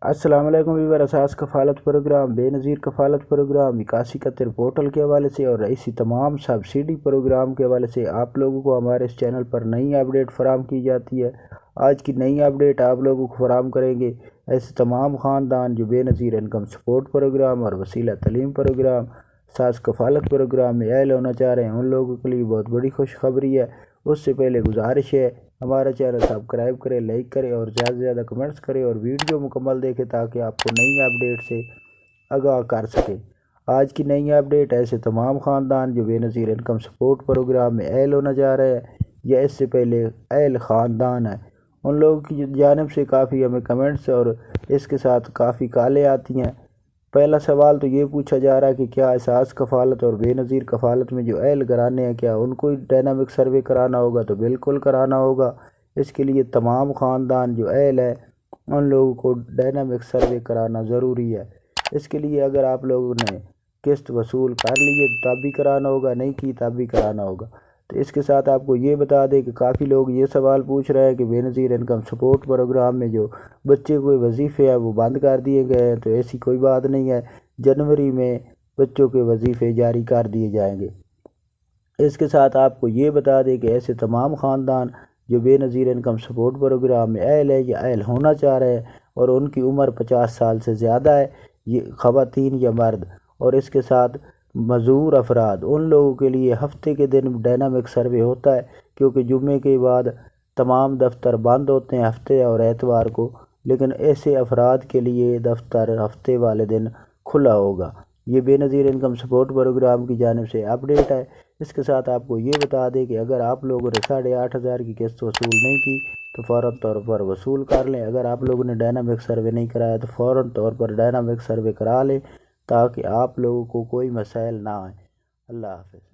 السلام علیکم ویور، اساس کفالت پروگرام، بے نظیر کفالت پروگرام، 8171 پورٹل کے حوالے سے اور ایسی تمام سبسڈی پروگرام کے حوالے سے آپ لوگوں کو ہمارے اس چینل پر نئی اپڈیٹ فراہم کی جاتی ہے۔ آج کی نئی اپڈیٹ آپ لوگوں کو فراہم کریں گے ایسے تمام خاندان جو بے نظیر انکم سپورٹ پروگرام اور وسیلہ تعلیم پروگرام، اساس کفالت پروگرام میں اہل ہونا چاہ رہے ہیں، ان لوگوں کے لیے بہت بڑی خوشخبری ہے۔ اس سے پہلے گزارش ہے ہمارا چینل سبسکرائب کریں، لائک کریں اور زیادہ سے زیادہ کمنٹس کریں اور ویڈیو مکمل دیکھیں تاکہ آپ کو نئی اپڈیٹ سے آگاہ کر سکیں۔ آج کی نئی اپڈیٹ ایسے تمام خاندان جو بے نظیر انکم سپورٹ پروگرام میں اہل ہونا چاہ رہے ہیں یا اس سے پہلے اہل خاندان ہیں، ان لوگوں کی جانب سے کافی ہمیں کمنٹس اور اس کے ساتھ کافی کالیں آتی ہیں۔ پہلا سوال تو یہ پوچھا جا رہا ہے کہ کیا اساس کفالت اور بے نظیر کفالت میں جو اہل گھرانے ہیں کیا ان کو ڈائنامک سروے کرانا ہوگا؟ تو بالکل کرانا ہوگا۔ اس کے لیے تمام خاندان جو اہل ہے ان لوگوں کو ڈائنامک سروے کرانا ضروری ہے۔ اس کے لیے اگر آپ لوگوں نے قسط وصول کر لی ہے تب بھی کرانا ہوگا، نہیں کی تب بھی کرانا ہوگا۔ تو اس کے ساتھ آپ کو یہ بتا دیں کہ کافی لوگ یہ سوال پوچھ رہے ہیں کہ بے نظیر انکم سپورٹ پروگرام میں جو بچے کوئی وظیفے ہیں وہ بند کر دیے گئے ہیں، تو ایسی کوئی بات نہیں ہے۔ جنوری میں بچوں کے وظیفے جاری کر دیے جائیں گے۔ اس کے ساتھ آپ کو یہ بتا دیں کہ ایسے تمام خاندان جو بے نظیر انکم سپورٹ پروگرام میں اہل ہے یا اہل ہونا چاہ رہے ہیں اور ان کی عمر 50 سال سے زیادہ ہے، یہ خواتین یا مرد، اور اس کے ساتھ معذور افراد، ان لوگوں کے لیے ہفتے کے دن ڈائنامک سروے ہوتا ہے، کیونکہ جمعے کے بعد تمام دفتر بند ہوتے ہیں ہفتے اور اتوار کو، لیکن ایسے افراد کے لیے دفتر ہفتے والے دن کھلا ہوگا۔ یہ بے نظیر انکم سپورٹ پروگرام کی جانب سے اپڈیٹ ہے۔ اس کے ساتھ آپ کو یہ بتا دیں کہ اگر آپ لوگوں نے 8,500 کی قسط وصول نہیں کی تو فوراً طور پر وصول کر لیں۔ اگر آپ لوگوں نے ڈائنامک سروے نہیں کرایا تو فوراً طور پر ڈائنامک سروے کرا لیں تاکہ آپ لوگوں کو کوئی مسائل نہ آئیں۔ اللہ حافظ۔